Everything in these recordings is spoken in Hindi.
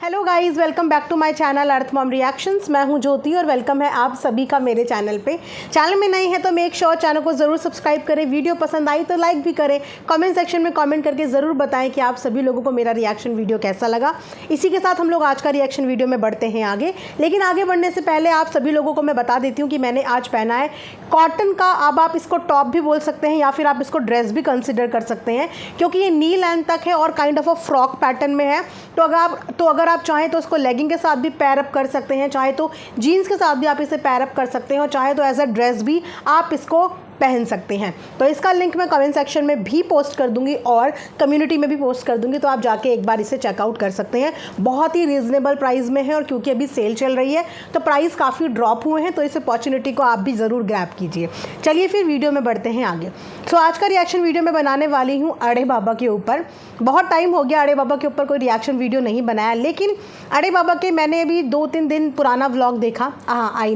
Hello guys, welcome back to my channel Earth Mom Reactions. मैं हूं ज्योति और वेलकम है आप सभी का मेरे चैनल पे। चैनल में नए हैं तो मेक श्योर चैनल को ज़रूर सब्सक्राइब करें। वीडियो पसंद आई तो लाइक भी करें। कमेंट सेक्शन में कमेंट करके ज़रूर बताएं कि आप सभी लोगों को मेरा रिएक्शन वीडियो कैसा लगा। इसी के साथ हम लोग आज का रिएक्शन वीडियो में बढ़ते हैं आगे। लेकिन आगे बढ़ने से पहले आप सभी लोगों को मैं बता देती हूँ कि मैंने आज पहना है कॉटन का, अब आप इसको टॉप भी बोल सकते हैं या फिर आप इसको ड्रेस भी कंसिडर कर सकते हैं, क्योंकि ये नी लेंथ तक है और kind of a frock pattern में है। तो अगर आप चाहें तो इसको लेगिंग के साथ भी पैर अप कर सकते हैं, चाहे तो जीन्स के साथ भी आप इसे पैर अप कर सकते हैं और चाहे तो एज अ ड्रेस भी आप इसको पहन सकते हैं। तो इसका लिंक मैं कमेंट सेक्शन में भी पोस्ट कर दूंगी और कम्युनिटी में भी पोस्ट कर दूंगी, तो आप जाके एक बार इसे चेकआउट कर सकते हैं। बहुत ही रीज़नेबल प्राइस में है और क्योंकि अभी सेल चल रही है तो प्राइस काफ़ी ड्रॉप हुए हैं, तो इस अपॉर्चुनिटी को आप भी ज़रूर ग्रैब कीजिए। चलिए फिर वीडियो में बढ़ते हैं आगे। सो आज का रिएक्शन वीडियो मैं बनाने वाली हूँ अड़े बाबा के ऊपर। बहुत टाइम हो गया अड़े बाबा के ऊपर कोई रिएक्शन वीडियो नहीं बनाया, लेकिन अड़े बाबा के मैंने अभी 2-3 दिन पुराना व्लॉग देखा। आई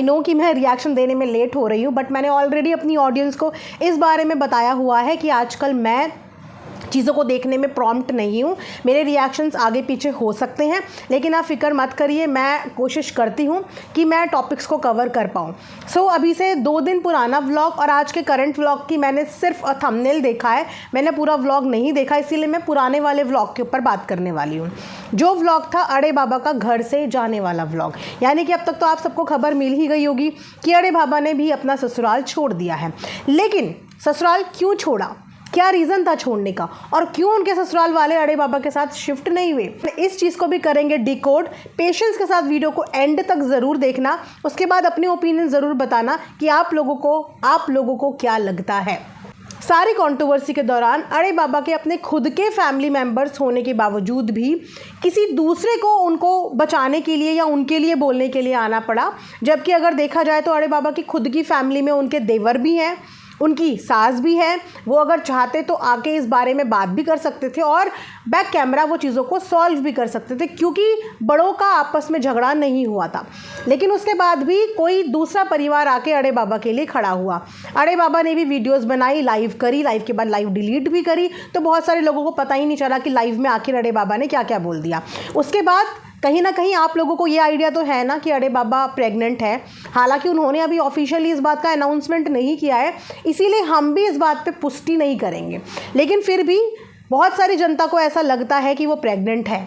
नो कि मैं रिएक्शन देने में लेट हो रही हूँ, बट मैंने ऑलरेडी अपनी ऑडियंस को इस बारे में बताया हुआ है कि आजकल मैं चीज़ों को देखने में प्रॉम्प्ट नहीं हूँ। मेरे रिएक्शंस आगे पीछे हो सकते हैं, लेकिन आप फिक्र मत करिए, मैं कोशिश करती हूँ कि मैं टॉपिक्स को कवर कर पाऊँ। सो अभी से 2 दिन पुराना व्लॉग और आज के करंट व्लॉग की मैंने सिर्फ थंबनेल देखा है, मैंने पूरा व्लॉग नहीं देखा, इसीलिए मैं पुराने वाले व्लॉग के ऊपर बात करने वाली हूँ। जो व्लॉग था अड़े बाबा का घर से जाने वाला व्लॉग, यानी कि अब तक तो आप सबको खबर मिल ही गई होगी कि अड़े बाबा ने भी अपना ससुराल छोड़ दिया है। लेकिन ससुराल क्यों छोड़ा, क्या रीज़न था छोड़ने का, और क्यों उनके ससुराल वाले अड़े बाबा के साथ शिफ्ट नहीं हुए, इस चीज़ को भी करेंगे डिकोड। पेशेंस के साथ वीडियो को एंड तक ज़रूर देखना, उसके बाद अपने ओपिनियन ज़रूर बताना कि आप लोगों को क्या लगता है। सारी कंट्रोवर्सी के दौरान अड़े बाबा के अपने खुद के फैमिली मेम्बर्स होने के बावजूद भी किसी दूसरे को उनको बचाने के लिए या उनके लिए बोलने के लिए आना पड़ा। जबकि अगर देखा जाए तो अड़े बाबा की खुद की फैमिली में उनके देवर भी हैं, उनकी सास भी है, वो अगर चाहते तो आके इस बारे में बात भी कर सकते थे और बैक कैमरा वो चीज़ों को सॉल्व भी कर सकते थे, क्योंकि बड़ों का आपस में झगड़ा नहीं हुआ था। लेकिन उसके बाद भी कोई दूसरा परिवार आके अड़े बाबा के लिए खड़ा हुआ। अड़े बाबा ने भी वीडियोस बनाई, लाइव करी, लाइव के बाद लाइव डिलीट भी करी, तो बहुत सारे लोगों को पता ही नहीं चला कि लाइव में आखिर अड़े बाबा ने क्या क्या बोल दिया। उसके बाद कहीं ना कहीं आप लोगों को ये आइडिया तो है ना कि अड़े बाबा प्रेग्नेंट है। हालांकि उन्होंने अभी ऑफिशियली इस बात का अनाउंसमेंट नहीं किया है, इसीलिए हम भी इस बात पे पुष्टि नहीं करेंगे, लेकिन फिर भी बहुत सारी जनता को ऐसा लगता है कि वो प्रेग्नेंट है।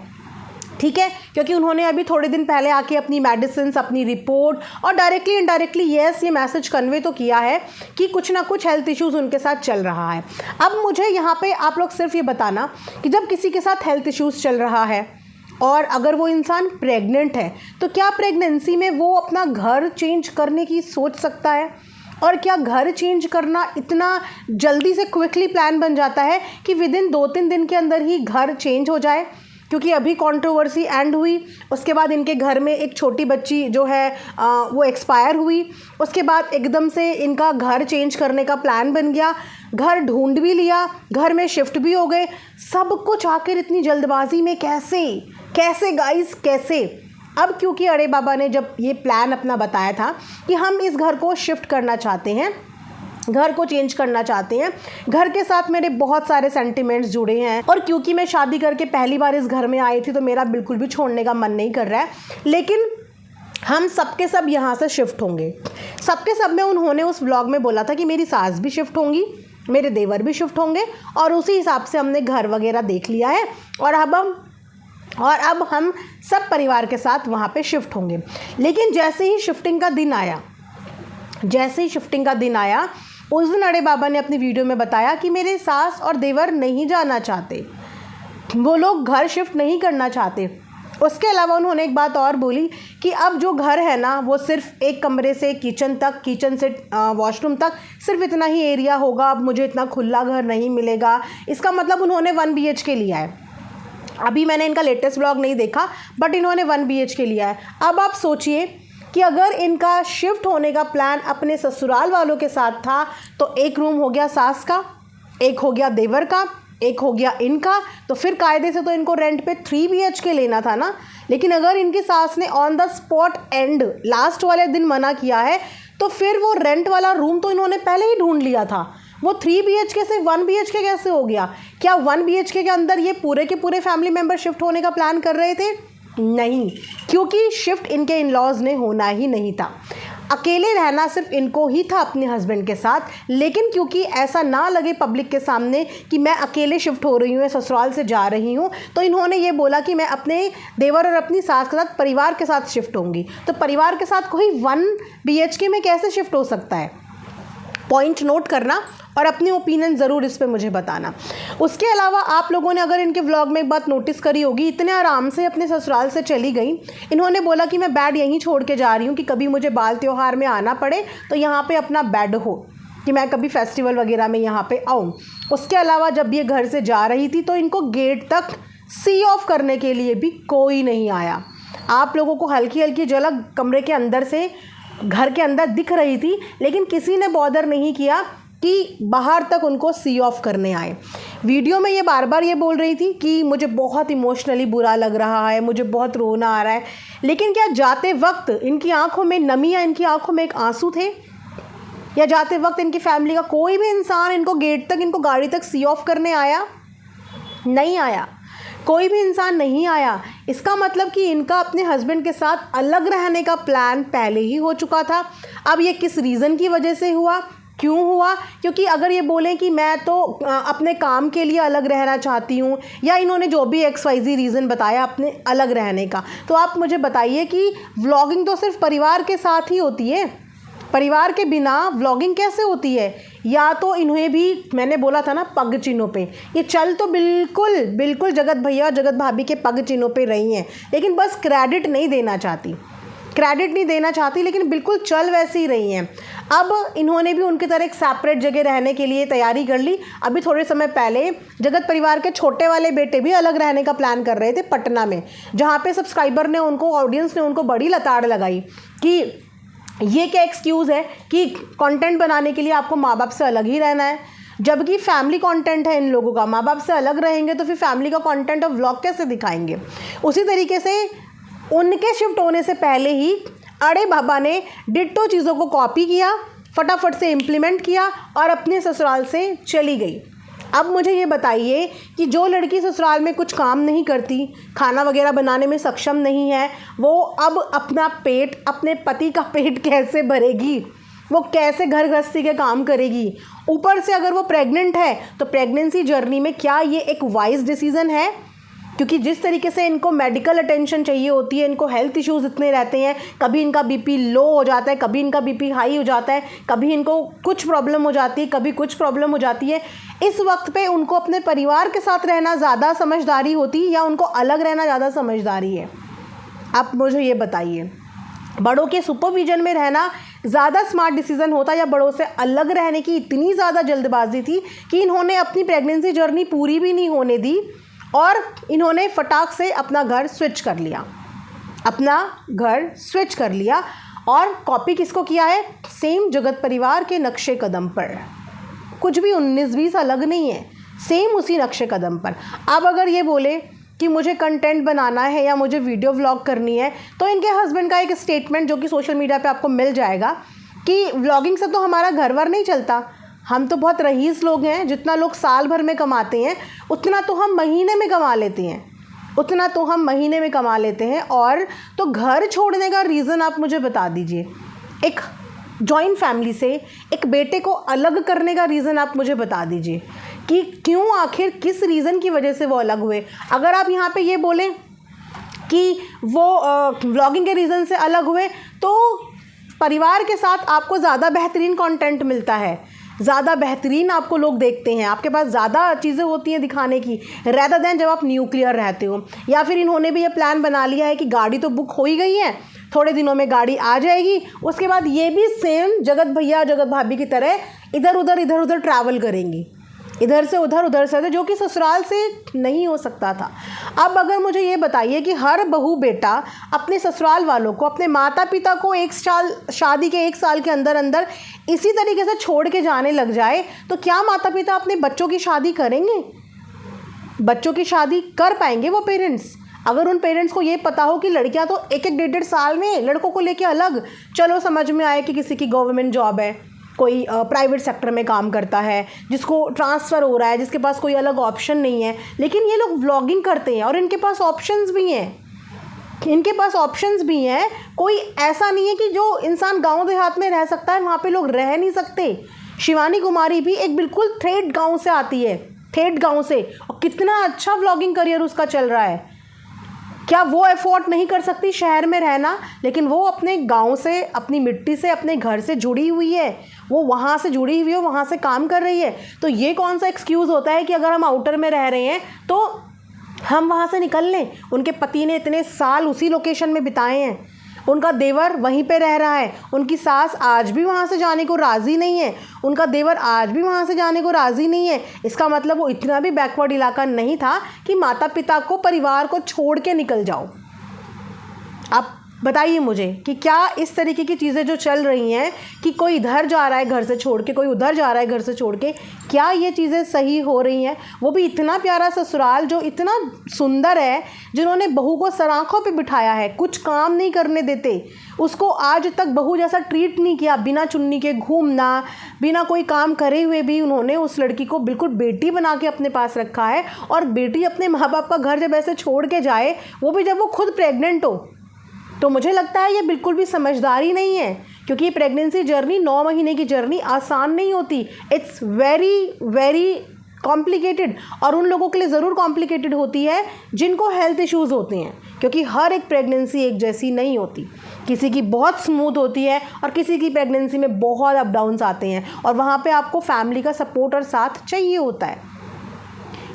ठीक है, क्योंकि उन्होंने अभी थोड़े दिन पहले आके अपनी मेडिसिन, अपनी रिपोर्ट और डायरेक्टली इनडायरेक्टली ये मैसेज कन्वे तो किया है कि कुछ ना कुछ हेल्थ इश्यूज़ उनके साथ चल रहा है। अब मुझे यहाँ पे आप लोग सिर्फ ये बताना कि जब किसी के साथ हेल्थ इश्यूज़ चल रहा है और अगर वो इंसान प्रेग्नेंट है तो क्या प्रेगनेंसी में वो अपना घर चेंज करने की सोच सकता है? और क्या घर चेंज करना इतना जल्दी से क्विकली प्लान बन जाता है कि विदिन 2-3 दिन के अंदर ही घर चेंज हो जाए? क्योंकि अभी कंट्रोवर्सी एंड हुई, उसके बाद इनके घर में एक छोटी बच्ची जो है वो एक्सपायर हुई, उसके बाद एकदम से इनका घर चेंज करने का प्लान बन गया, घर ढूंढ भी लिया, घर में शिफ्ट भी हो गए। सब कुछ आखिर इतनी जल्दबाजी में कैसे गाइस, कैसे? अब क्योंकि अड़े बाबा ने जब ये प्लान अपना बताया था कि हम इस घर को शिफ्ट करना चाहते हैं, घर को चेंज करना चाहते हैं, घर के साथ मेरे बहुत सारे सेंटिमेंट्स जुड़े हैं, और क्योंकि मैं शादी करके पहली बार इस घर में आई थी तो मेरा बिल्कुल भी छोड़ने का मन नहीं कर रहा है, लेकिन हम सबके सब यहाँ से शिफ्ट होंगे। सबके सब में उन्होंने उस व्लॉग में बोला था कि मेरी सास भी शिफ्ट होंगी, मेरे देवर भी शिफ्ट होंगे, और उसी हिसाब से हमने घर वगैरह देख लिया है और अब हम सब परिवार के साथ वहाँ पे शिफ्ट होंगे। लेकिन जैसे ही शिफ्टिंग का दिन आया उस दिन अड़े बाबा ने अपनी वीडियो में बताया कि मेरे सास और देवर नहीं जाना चाहते, वो लोग घर शिफ्ट नहीं करना चाहते। उसके अलावा उन्होंने एक बात और बोली कि अब जो घर है ना वो सिर्फ एक कमरे से किचन से वॉशरूम तक सिर्फ इतना ही एरिया होगा, अब मुझे इतना खुला घर नहीं मिलेगा। इसका मतलब उन्होंने 1 BHK लिया है। अभी मैंने इनका लेटेस्ट व्लॉग नहीं देखा, बट इन्होंने 1 BHK लिया है। अब आप सोचिए कि अगर इनका शिफ्ट होने का प्लान अपने ससुराल वालों के साथ था तो एक रूम हो गया सास का, एक हो गया देवर का, एक हो गया इनका, तो फिर कायदे से तो इनको रेंट पे 3 BHK लेना था ना। लेकिन अगर इनकी सास ने on the spot and last वाले दिन मना किया है तो फिर वो रेंट वाला रूम तो इन्होंने पहले ही ढूंढ लिया था, वो 3 BHK से 1 BHK कैसे हो गया? क्या 1 BHK के अंदर ये पूरे के पूरे फैमिली मेम्बर शिफ्ट होने का प्लान कर रहे थे? नहीं, क्योंकि शिफ्ट इनके इन लॉज ने होना ही नहीं था। अकेले रहना सिर्फ इनको ही था अपने हस्बैंड के साथ, लेकिन क्योंकि ऐसा ना लगे पब्लिक के सामने कि मैं अकेले शिफ्ट हो रही हूँ, ससुराल से जा रही हूँ, तो इन्होंने ये बोला कि मैं अपने देवर और अपनी सास के साथ परिवार के साथ शिफ्ट होंगी। तो परिवार के साथ कोई 1 BHK में कैसे शिफ्ट हो सकता है? पॉइंट नोट करना और अपनी ओपिनियन ज़रूर इस पे मुझे बताना। उसके अलावा आप लोगों ने अगर इनके व्लॉग में एक बात नोटिस करी होगी, इतने आराम से अपने ससुराल से चली गई। इन्होंने बोला कि मैं बेड यहीं छोड़ के जा रही हूँ कि कभी मुझे बाल त्योहार में आना पड़े तो यहाँ पे अपना बेड हो, कि मैं कभी फेस्टिवल वगैरह में यहाँ पे आऊँ। उसके अलावा जब ये घर से जा रही थी तो इनको गेट तक सी ऑफ करने के लिए भी कोई नहीं आया। आप लोगों को हल्की हल्की झलक कमरे के अंदर से घर के अंदर दिख रही थी, लेकिन किसी ने बॉदर नहीं किया कि बाहर तक उनको सी ऑफ करने आए। वीडियो में ये बार बार ये बोल रही थी कि मुझे बहुत इमोशनली बुरा लग रहा है, मुझे बहुत रोना आ रहा है, लेकिन क्या जाते वक्त इनकी आंखों में नमी या इनकी आंखों में एक आंसू थे? या जाते वक्त इनकी फैमिली का कोई भी इंसान इनको गेट तक, इनको गाड़ी तक सी ऑफ करने आया? नहीं आया, कोई भी इंसान नहीं आया। इसका मतलब कि इनका अपने हस्बैंड के साथ अलग रहने का प्लान पहले ही हो चुका था। अब ये किस रीज़न की वजह से हुआ, क्यों हुआ? क्योंकि अगर ये बोलें कि मैं तो अपने काम के लिए अलग रहना चाहती हूँ, या इन्होंने जो भी XYZ रीज़न बताया अपने अलग रहने का, तो आप मुझे बताइए कि व्लॉगिंग तो सिर्फ परिवार के साथ ही होती है, परिवार के बिना व्लॉगिंग कैसे होती है? या तो इन्हें भी, मैंने बोला था ना, पग चिन्हों पे ये चल तो बिल्कुल जगत भैया जगत भाभी के पग चिन्हों पे रही हैं, लेकिन बस क्रेडिट नहीं देना चाहती, लेकिन बिल्कुल चल वैसे ही रही हैं। अब इन्होंने भी उनकी तरह एक सेपरेट जगह रहने के लिए तैयारी कर ली। अभी थोड़े समय पहले जगत परिवार के छोटे वाले बेटे भी अलग रहने का प्लान कर रहे थे पटना में, जहाँ पे सब्सक्राइबर ने उनको, ऑडियंस ने उनको बड़ी लताड़ लगाई कि ये क्या एक्सक्यूज़ है कि कंटेंट बनाने के लिए आपको माँ बाप से अलग ही रहना है, जबकि फैमिली कंटेंट है इन लोगों का। माँ बाप से अलग रहेंगे तो फिर फैमिली का कंटेंट और व्लॉग कैसे दिखाएंगे? उसी तरीके से उनके शिफ्ट होने से पहले ही अड़े बाबा ने डिट्टो चीज़ों को कॉपी किया, फटाफट से इम्प्लीमेंट किया और अपने ससुराल से चली गई। अब मुझे ये बताइए कि जो लड़की ससुराल में कुछ काम नहीं करती, खाना वगैरह बनाने में सक्षम नहीं है, वो अब अपना पेट, अपने पति का पेट कैसे भरेगी? वो कैसे घर गृहस्थी के काम करेगी? ऊपर से अगर वो प्रेग्नेंट है तो प्रेगनेंसी जर्नी में क्या ये एक वाइज डिसीज़न है? क्योंकि जिस तरीके से इनको मेडिकल अटेंशन चाहिए होती है, इनको हेल्थ इश्यूज़ इतने रहते हैं, कभी इनका BP लो हो जाता है, कभी इनका BP हाई हो जाता है, कभी इनको कुछ प्रॉब्लम हो जाती है, कभी कुछ प्रॉब्लम हो जाती है। इस वक्त पे उनको अपने परिवार के साथ रहना ज़्यादा समझदारी होती या उनको अलग रहना ज़्यादा समझदारी है? आप मुझे ये बताइए। बड़ों के सुपरविजन में रहना ज़्यादा स्मार्ट डिसीज़न होता या बड़ों से अलग रहने की इतनी ज़्यादा जल्दबाजी थी कि इन्होंने अपनी प्रेगनेंसी जर्नी पूरी भी नहीं होने दी और इन्होंने फटाक से अपना घर स्विच कर लिया। और कॉपी किसको किया है? सेम जगत परिवार के नक्शे कदम पर, कुछ भी 19-20 अलग नहीं है, सेम उसी नक्शे कदम पर। अब अगर ये बोले कि मुझे कंटेंट बनाना है या मुझे वीडियो व्लॉग करनी है, तो इनके हस्बैंड का एक स्टेटमेंट जो कि सोशल मीडिया पे आपको मिल जाएगा कि व्लॉगिंग से तो हमारा घर-वर नहीं चलता, हम तो बहुत रईस लोग हैं, जितना लोग साल भर में कमाते हैं उतना तो हम महीने में कमा लेते हैं। और तो घर छोड़ने का रीज़न आप मुझे बता दीजिए। एक जॉइंट फैमिली से एक बेटे को अलग करने का रीज़न आप मुझे बता दीजिए कि क्यों, आखिर किस रीज़न की वजह से वो अलग हुए। अगर आप यहाँ पे ये बोलें कि वो व्लॉगिंग के रीज़न से अलग हुए, तो परिवार के साथ आपको ज़्यादा बेहतरीन कंटेंट मिलता है, ज़्यादा बेहतरीन आपको लोग देखते हैं, आपके पास ज़्यादा चीज़ें होती हैं दिखाने की, रेदर देन जब आप न्यूक्लियर रहते हो। या फिर इन्होंने भी ये प्लान बना लिया है कि गाड़ी तो बुक हो ही गई है, थोड़े दिनों में गाड़ी आ जाएगी, उसके बाद ये भी सेम जगत भैया जगत भाभी की तरह इधर उधर ट्रैवल करेंगी, इधर से उधर, जो कि ससुराल से नहीं हो सकता था। अब अगर मुझे ये बताइए कि हर बहू बेटा अपने ससुराल वालों को, अपने माता पिता को एक साल, शादी के 1 साल के अंदर इसी तरीके से छोड़ के जाने लग जाए, तो क्या माता पिता अपने बच्चों की शादी करेंगे? बच्चों की शादी कर पाएंगे वो पेरेंट्स? अगर उन पेरेंट्स को ये पता हो कि लड़कियां तो 1-1 डेढ़ साल में, लड़कों को लेके अलग, चलो समझ में आए कि किसी की गवर्नमेंट जॉब है, कोई प्राइवेट सेक्टर में काम करता है, जिसको ट्रांसफ़र हो रहा है, जिसके पास कोई अलग ऑप्शन नहीं है, लेकिन ये लोग व्लॉगिंग करते हैं और इनके पास ऑप्शंस भी हैं। कोई ऐसा नहीं है कि जो इंसान गांव देहात में रह सकता है वहाँ पे लोग रह नहीं सकते। शिवानी कुमारी भी एक बिल्कुल ठेठ गांव से आती है, ठेठ गांव से, और कितना अच्छा व्लॉगिंग करियर उसका चल रहा है। क्या वो अफोर्ड नहीं कर सकती शहर में रहना? लेकिन वो अपने गांव से, अपनी मिट्टी से, अपने घर से जुड़ी हुई है, वो वहाँ से जुड़ी हुई है, वहाँ से काम कर रही है। तो ये कौन सा एक्सक्यूज़ होता है कि अगर हम आउटर में रह रहे हैं तो हम वहाँ से निकल लें? उनके पति ने इतने साल उसी लोकेशन में बिताए हैं, उनका देवर वहीं पे रह रहा है, उनकी सास आज भी वहाँ से जाने को राज़ी नहीं है, उनका देवर आज भी वहाँ से जाने को राज़ी नहीं है। इसका मतलब वो इतना भी बैकवर्ड इलाका नहीं था कि माता पिता को, परिवार को छोड़ के निकल जाओ। आप बताइए मुझे कि क्या इस तरीके की चीज़ें जो चल रही हैं कि कोई इधर जा रहा है घर से छोड़ के, कोई उधर जा रहा है घर से छोड़ के, क्या ये चीज़ें सही हो रही हैं? वो भी इतना प्यारा ससुराल जो इतना सुंदर है, जिन्होंने बहू को सराखों पे बिठाया है, कुछ काम नहीं करने देते, उसको आज तक बहू जैसा ट्रीट नहीं किया, बिना चुन्नी के घूमना, बिना कोई काम करे हुए भी उन्होंने उस लड़की को बिल्कुल बेटी बना के अपने पास रखा है। और बेटी अपने माँ बाप का घर जब ऐसे छोड़ के जाए, वो भी जब वो खुद प्रेग्नेंट हो, तो मुझे लगता है ये बिल्कुल भी समझदारी नहीं है। क्योंकि ये प्रेगनेंसी जर्नी, 9 महीने की जर्नी आसान नहीं होती। इट्स वेरी वेरी कॉम्प्लिकेटेड, और उन लोगों के लिए ज़रूर कॉम्प्लिकेटेड होती है जिनको हेल्थ इश्यूज़ होते हैं, क्योंकि हर एक प्रेगनेंसी एक जैसी नहीं होती। किसी की बहुत स्मूथ होती है और किसी की प्रेगनेंसी में बहुत अप डाउन्स आते हैं, और वहाँ पे आपको फैमिली का सपोर्ट और साथ चाहिए होता है।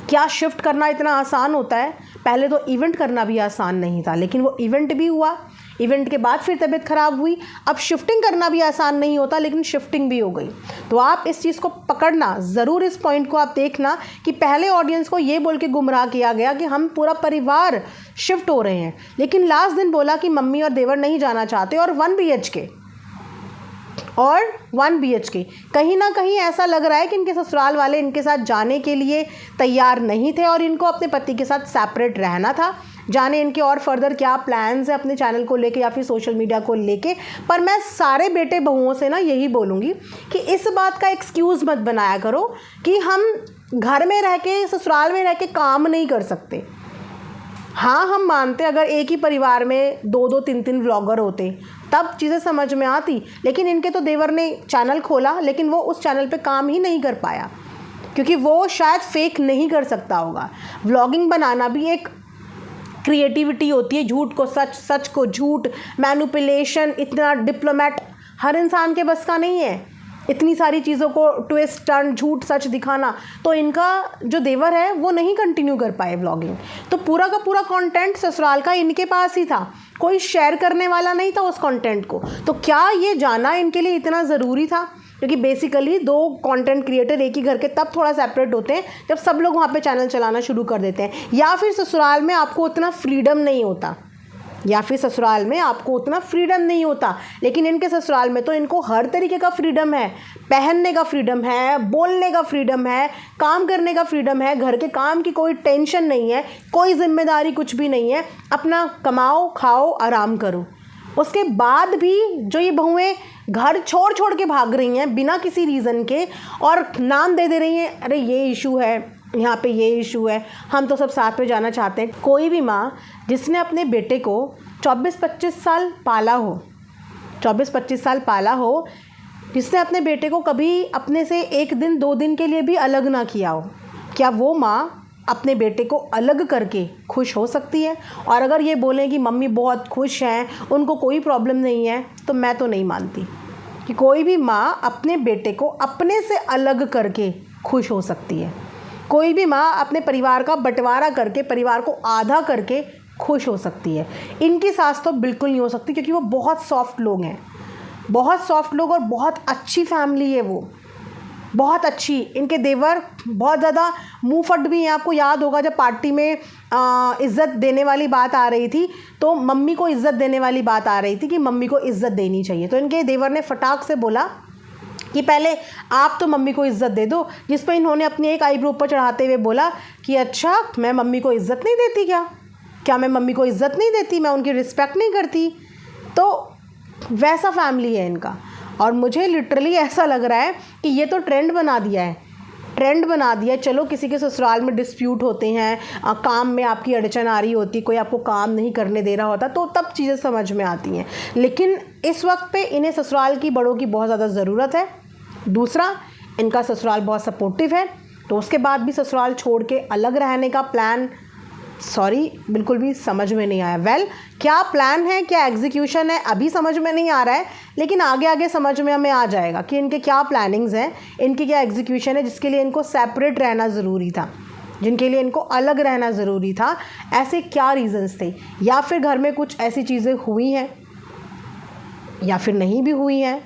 क्या शिफ्ट करना इतना आसान होता है? पहले तो इवेंट करना भी आसान नहीं था, लेकिन वो इवेंट भी हुआ, इवेंट के बाद फिर तबीयत ख़राब हुई। अब शिफ्टिंग करना भी आसान नहीं होता, लेकिन शिफ्टिंग भी हो गई। तो आप इस चीज़ को पकड़ना ज़रूर, इस पॉइंट को आप देखना कि पहले ऑडियंस को ये बोल के गुमराह किया गया कि हम पूरा परिवार शिफ्ट हो रहे हैं, लेकिन लास्ट दिन बोला कि मम्मी और देवर नहीं जाना चाहते, और 1 BHK कहीं ना कहीं ऐसा लग रहा है कि इनके ससुराल वाले इनके साथ जाने के लिए तैयार नहीं थे, और इनको अपने पति के साथ सेपरेट रहना था। जाने इनके और फर्दर क्या प्लान्स है अपने चैनल को लेके या फिर सोशल मीडिया को लेके। पर मैं सारे बेटे बहुओं से ना यही बोलूँगी कि इस बात का एक्सक्यूज़ मत बनाया करो कि हम घर में रह के, ससुराल में रह के काम नहीं कर सकते। हाँ, हम मानते अगर एक ही परिवार में 2-2, 3-3 व्लॉगर होते तब चीज़ें समझ में आती, लेकिन इनके तो देवर ने चैनल खोला, लेकिन वो उस चैनल पे काम ही नहीं कर पाया, क्योंकि वो शायद फेक नहीं कर सकता होगा। व्लॉगिंग बनाना भी एक क्रिएटिविटी होती है, झूठ को सच, सच को झूठ, मैनिपुलेशन, इतना डिप्लोमेट हर इंसान के बस का नहीं है, इतनी सारी चीज़ों को ट्विस्ट टर्न, झूठ सच दिखाना। तो इनका जो देवर है वो नहीं कंटिन्यू कर पाए व्लॉगिंग, तो पूरा का पूरा कंटेंट ससुराल का इनके पास ही था, कोई शेयर करने वाला नहीं था उस कंटेंट को। तो क्या ये जाना इनके लिए इतना ज़रूरी था? क्योंकि बेसिकली 2 कंटेंट क्रिएटर एक ही घर के तब थोड़ा सेपरेट होते हैं जब सब लोग वहाँ पे चैनल चलाना शुरू कर देते हैं, या फिर ससुराल में आपको उतना फ्रीडम नहीं होता, लेकिन इनके ससुराल में तो इनको हर तरीके का फ्रीडम है, पहनने का फ्रीडम है, बोलने का फ्रीडम है, काम करने का फ्रीडम है, घर के काम की कोई टेंशन नहीं है, कोई जिम्मेदारी कुछ भी नहीं है, अपना कमाओ, खाओ, आराम करो। उसके बाद भी जो ये बहुएं घर छोड़ के भाग रही हैं बिना किसी रीज़न के, और नाम दे रही हैं, अरे ये इशू है, यहाँ पे ये इशू है, हम तो सब साथ में जाना चाहते हैं। कोई भी माँ जिसने अपने बेटे को 24-25 साल पाला हो, जिसने अपने बेटे को कभी अपने से 1 दिन 2 दिन के लिए भी अलग ना किया हो, क्या वो माँ अपने बेटे को अलग करके खुश हो सकती है? और अगर ये बोलें कि मम्मी बहुत खुश हैं, उनको कोई प्रॉब्लम नहीं है, तो मैं तो नहीं मानती कि कोई भी माँ अपने बेटे को अपने से अलग करके खुश हो सकती है। कोई भी माँ अपने परिवार का बंटवारा करके, परिवार को आधा करके खुश हो सकती है। इनकी सास तो बिल्कुल नहीं हो सकती, क्योंकि वो बहुत सॉफ्ट लोग हैं, बहुत सॉफ्ट लोग, और बहुत अच्छी फैमिली है वो, बहुत अच्छी। इनके देवर बहुत ज़्यादा मुँह फट भी हैं। आपको याद होगा जब पार्टी में इज़्ज़त देने वाली बात आ रही थी, तो मम्मी को इज़्ज़त देने वाली बात आ रही थी कि मम्मी को इज़्ज़त देनी चाहिए, तो इनके देवर ने फटाक से बोला कि पहले आप तो मम्मी को इज़्ज़त दे दो, जिस पर इन्होंने अपनी एक आईब्रो ऊपर चढ़ाते हुए बोला कि अच्छा, मैं मम्मी को इज़्ज़त नहीं देती क्या मैं मम्मी को इज़्ज़त नहीं देती, मैं उनकी रिस्पेक्ट नहीं करती? तो वैसा फैमिली है इनका। और मुझे लिटरली ऐसा लग रहा है कि ये तो ट्रेंड बना दिया है, ट्रेंड बना दिया। चलो किसी के ससुराल में डिस्प्यूट होते हैं, काम में आपकी अड़चन आ रही होती, कोई आपको काम नहीं करने दे रहा होता, तो तब चीज़ें समझ में आती हैं। लेकिन इस वक्त पे इन्हें ससुराल की बड़ों की बहुत ज़्यादा ज़रूरत है। दूसरा, इनका ससुराल बहुत सपोर्टिव है, तो उसके बाद भी ससुराल छोड़ के अलग रहने का प्लान बिल्कुल भी समझ में नहीं आया। क्या प्लान है, क्या एग्जीक्यूशन है, अभी समझ में नहीं आ रहा है, लेकिन आगे आगे समझ में हमें आ जाएगा कि इनके क्या प्लानिंग्स हैं, इनकी क्या एग्जीक्यूशन है, जिसके लिए इनको सेपरेट रहना ज़रूरी था, जिनके लिए इनको अलग रहना ज़रूरी था। ऐसे क्या रीज़न्स थे, या फिर घर में कुछ ऐसी चीज़ें हुई हैं या फिर नहीं भी हुई हैं,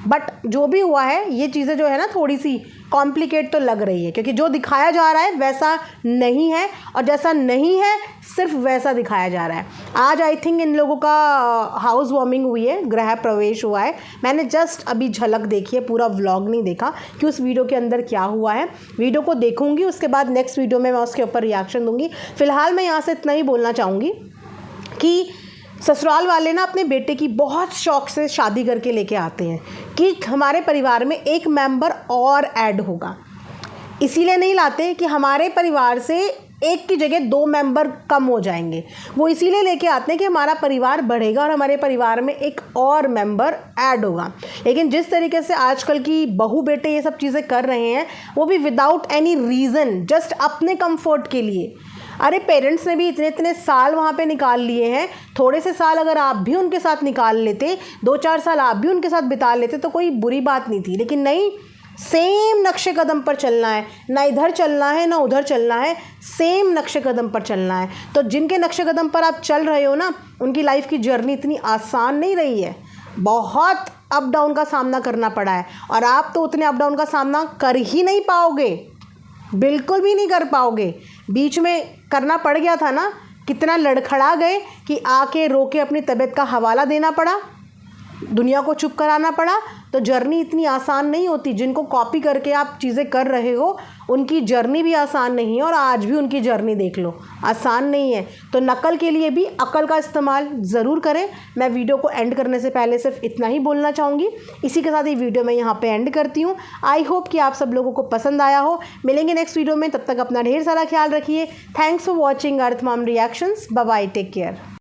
बट जो भी हुआ है ये चीज़ें जो है ना थोड़ी सी कॉम्प्लिकेट तो लग रही है, क्योंकि जो दिखाया जा रहा है वैसा नहीं है, और जैसा नहीं है सिर्फ वैसा दिखाया जा रहा है। आज आई थिंक इन लोगों का हाउस वार्मिंग हुई है, गृह प्रवेश हुआ है। मैंने जस्ट अभी झलक देखी है, पूरा व्लॉग नहीं देखा कि उस वीडियो के अंदर क्या हुआ है। वीडियो को देखूंगी, उसके बाद नेक्स्ट वीडियो में मैं उसके ऊपर रिएक्शन दूंगी। फ़िलहाल मैं यहाँ से इतना ही बोलना चाहूँगी कि ससुराल वाले ना अपने बेटे की बहुत शौक से शादी करके लेके आते हैं कि हमारे परिवार में एक मेंबर और ऐड होगा। इसीलिए नहीं लाते कि हमारे परिवार से एक की जगह 2 मेंबर कम हो जाएंगे, वो इसीलिए लेके आते हैं कि हमारा परिवार बढ़ेगा और हमारे परिवार में एक और मेंबर ऐड होगा। लेकिन जिस तरीके से आजकल की बहू बेटे ये सब चीज़ें कर रहे हैं, वो भी विदाउट एनी रीज़न, जस्ट अपने कंफर्ट के लिए। अरे पेरेंट्स ने भी इतने इतने साल वहाँ पे निकाल लिए हैं, थोड़े से साल अगर आप भी उनके साथ निकाल लेते, 2-4 साल आप भी उनके साथ बिता लेते तो कोई बुरी बात नहीं थी। लेकिन नहीं, सेम नक्शे कदम पर चलना है, ना इधर चलना है ना उधर चलना है, सेम नक्शे कदम पर चलना है। तो जिनके नक्शे कदम पर आप चल रहे हो ना, उनकी लाइफ की जर्नी इतनी आसान नहीं रही है, बहुत अप डाउन का सामना करना पड़ा है, और आप तो उतने अप डाउन का सामना कर ही नहीं पाओगे, बिल्कुल भी नहीं कर पाओगे। बीच में करना पड़ गया था ना, कितना लड़खड़ा गए कि आके रो के अपनी तबीयत का हवाला देना पड़ा, दुनिया को चुप कराना पड़ा। तो जर्नी इतनी आसान नहीं होती। जिनको कॉपी करके आप चीज़ें कर रहे हो, उनकी जर्नी भी आसान नहीं है, और आज भी उनकी जर्नी देख लो, आसान नहीं है। तो नकल के लिए भी अकल का इस्तेमाल ज़रूर करें। मैं वीडियो को एंड करने से पहले सिर्फ इतना ही बोलना चाहूँगी। इसी के साथ ये वीडियो मैं यहाँ पे एंड करती हूँ। आई होप कि आप सब लोगों को पसंद आया हो। मिलेंगे नेक्स्ट वीडियो में, तब तक अपना ढेर सारा ख्याल रखिए। Thanks for watching Earth Mom Reactions. Bye bye, take care.